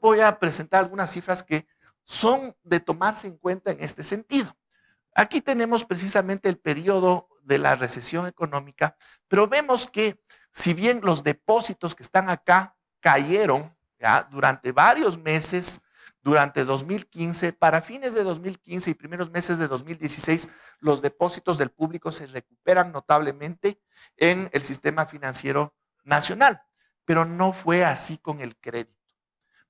voy a presentar algunas cifras que son de tomarse en cuenta en este sentido. Aquí tenemos precisamente el periodo de la recesión económica, pero vemos que si bien los depósitos que están acá cayeron ¿ya? Durante varios meses, durante 2015, para fines de 2015 y primeros meses de 2016, los depósitos del público se recuperan notablemente en el sistema financiero nacional, pero no fue así con el crédito.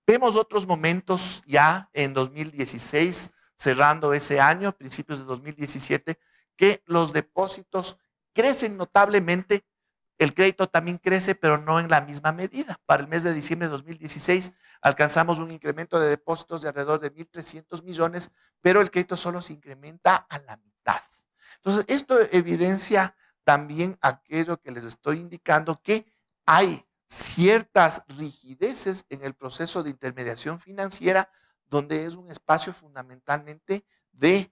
Vemos otros momentos ya en 2016, cerrando ese año, principios de 2017, que los depósitos crecen notablemente, el crédito también crece, pero no en la misma medida. Para el mes de diciembre de 2016 alcanzamos un incremento de depósitos de alrededor de 1.300 millones, pero el crédito solo se incrementa a la mitad. Entonces, esto evidencia también aquello que les estoy indicando, que hay ciertas rigideces en el proceso de intermediación financiera, donde es un espacio fundamentalmente de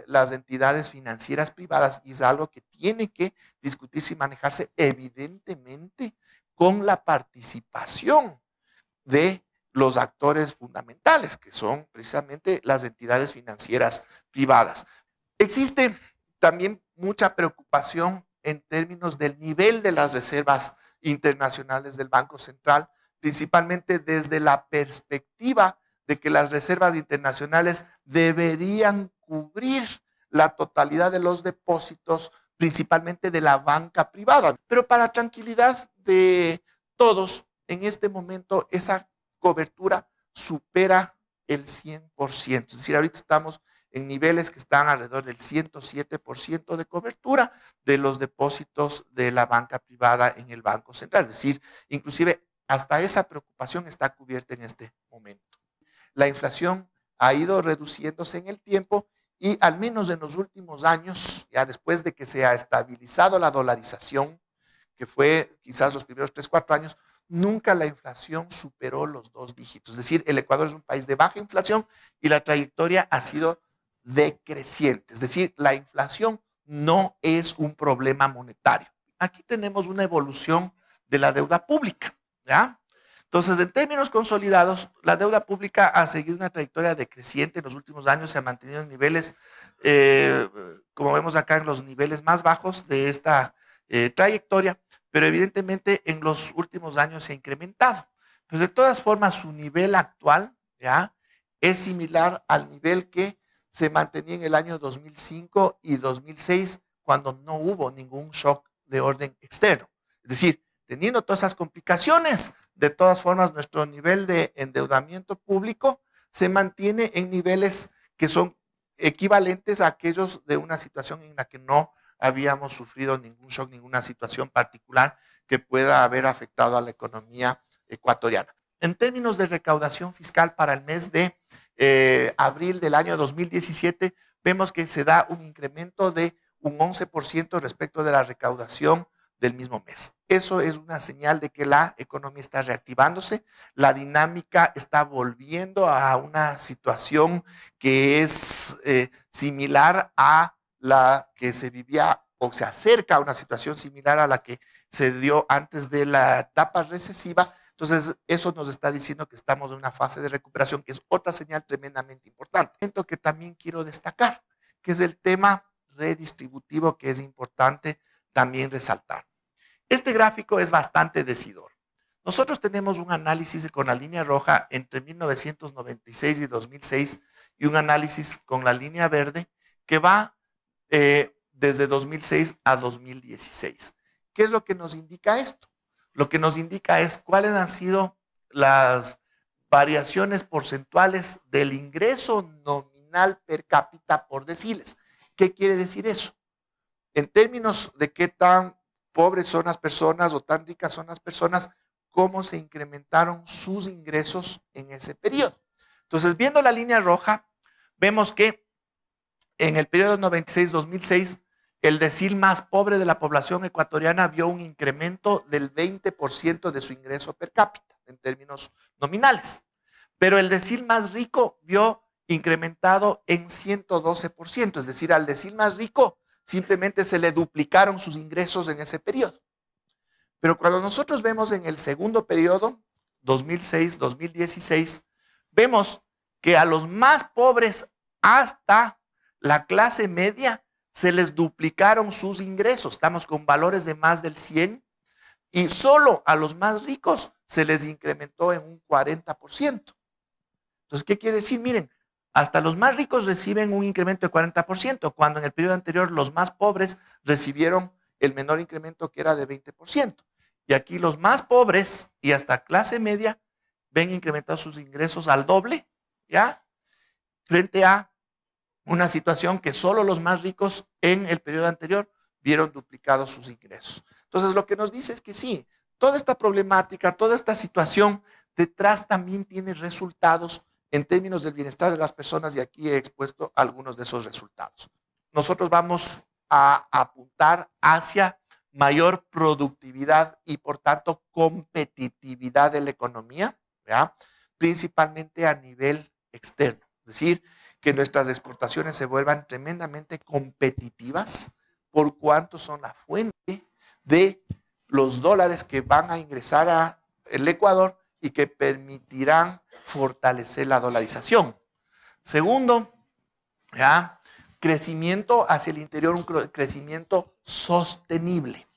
las entidades financieras privadas, y es algo que tiene que discutirse y manejarse evidentemente con la participación de los actores fundamentales, que son precisamente las entidades financieras privadas. Existe también mucha preocupación en términos del nivel de las reservas internacionales del Banco Central, principalmente desde la perspectiva de que las reservas internacionales deberían cubrir la totalidad de los depósitos, principalmente de la banca privada. Pero para tranquilidad de todos, en este momento esa cobertura supera el 100%. Es decir, ahorita estamos en niveles que están alrededor del 107% de cobertura de los depósitos de la banca privada en el Banco Central. Es decir, inclusive hasta esa preocupación está cubierta en este momento. La inflación ha ido reduciéndose en el tiempo y al menos en los últimos años, ya después de que se ha estabilizado la dolarización, que fue quizás los primeros 3, 4 años, nunca la inflación superó los 2 dígitos. Es decir, el Ecuador es un país de baja inflación y la trayectoria ha sido decreciente. Es decir, la inflación no es un problema monetario. Aquí tenemos una evolución de la deuda pública, ¿ya? Entonces, en términos consolidados, la deuda pública ha seguido una trayectoria decreciente en los últimos años, se ha mantenido en niveles, como vemos acá, en los niveles más bajos de esta trayectoria, pero evidentemente en los últimos años se ha incrementado. Pero de todas formas, su nivel actual ¿ya? Es similar al nivel que se mantenía en el año 2005 y 2006, cuando no hubo ningún shock de orden externo. Es decir, teniendo todas esas complicaciones, de todas formas, nuestro nivel de endeudamiento público se mantiene en niveles que son equivalentes a aquellos de una situación en la que no habíamos sufrido ningún shock, ninguna situación particular que pueda haber afectado a la economía ecuatoriana. En términos de recaudación fiscal para el mes de abril del año 2017, vemos que se da un incremento de un 11% respecto de la recaudación del mismo mes. Eso es una señal de que la economía está reactivándose, la dinámica está volviendo a una situación que es similar a la que se vivía o se acerca a una situación similar a la que se dio antes de la etapa recesiva. Entonces, eso nos está diciendo que estamos en una fase de recuperación, que es otra señal tremendamente importante. Lo que también quiero destacar, que es el tema redistributivo, que es importante también resaltar. Este gráfico es bastante decidor. Nosotros tenemos un análisis con la línea roja entre 1996 y 2006 y un análisis con la línea verde que va desde 2006 a 2016. ¿Qué es lo que nos indica esto? Lo que nos indica es cuáles han sido las variaciones porcentuales del ingreso nominal per cápita por deciles. ¿Qué quiere decir eso? En términos de qué tan pobres son las personas o tan ricas son las personas, cómo se incrementaron sus ingresos en ese periodo. Entonces, viendo la línea roja, vemos que en el periodo 96-2006, el decil más pobre de la población ecuatoriana vio un incremento del 20% de su ingreso per cápita en términos nominales. Pero el decil más rico vio incrementado en 112%, es decir, al decil más rico simplemente se le duplicaron sus ingresos en ese periodo. Pero cuando nosotros vemos en el segundo periodo, 2006-2016, vemos que a los más pobres hasta la clase media se les duplicaron sus ingresos. Estamos con valores de más del 100 y solo a los más ricos se les incrementó en un 40%. Entonces, ¿qué quiere decir? Miren, hasta los más ricos reciben un incremento de 40%, cuando en el periodo anterior los más pobres recibieron el menor incremento, que era de 20%. Y aquí los más pobres y hasta clase media ven incrementados sus ingresos al doble, ¿ya? Frente a una situación que solo los más ricos en el periodo anterior vieron duplicados sus ingresos. Entonces, lo que nos dice es que sí, toda esta problemática, toda esta situación detrás también tiene resultados en términos del bienestar de las personas, y aquí he expuesto algunos de esos resultados. Nosotros vamos a apuntar hacia mayor productividad y por tanto competitividad de la economía, ¿ya? Principalmente a nivel externo, es decir, que nuestras exportaciones se vuelvan tremendamente competitivas por cuanto son la fuente de los dólares que van a ingresar al Ecuador y que permitirán fortalecer la dolarización. Segundo, ¿ya? Crecimiento hacia el interior, un crecimiento sostenible.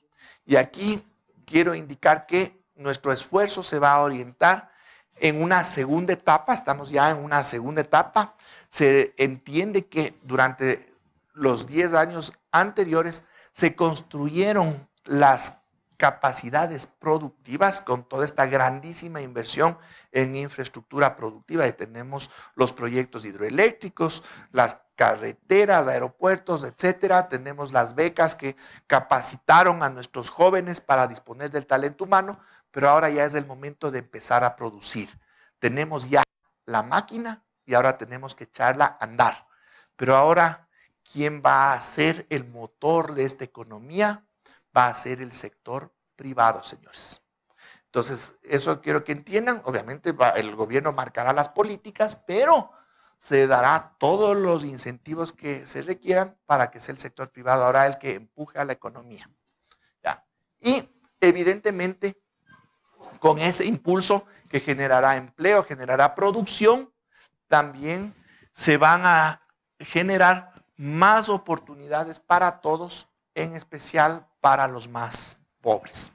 Y aquí quiero indicar que nuestro esfuerzo se va a orientar en una segunda etapa. Estamos ya en una segunda etapa. Se entiende que durante los 10 años anteriores se construyeron las capacidades productivas con toda esta grandísima inversión en infraestructura productiva. Y tenemos los proyectos hidroeléctricos, las carreteras, aeropuertos, etcétera. Tenemos las becas que capacitaron a nuestros jóvenes para disponer del talento humano, pero ahora ya es el momento de empezar a producir. Tenemos ya la máquina y ahora tenemos que echarla a andar. Pero ahora, ¿quién va a ser el motor de esta economía? Va a ser el sector privado, señores. Entonces, eso quiero que entiendan. Obviamente, el gobierno marcará las políticas, pero se dará todos los incentivos que se requieran para que sea el sector privado ahora el que empuje a la economía. ¿Ya? Y, evidentemente, con ese impulso que generará empleo, generará producción, también se van a generar más oportunidades para todos, en especial para los más pobres.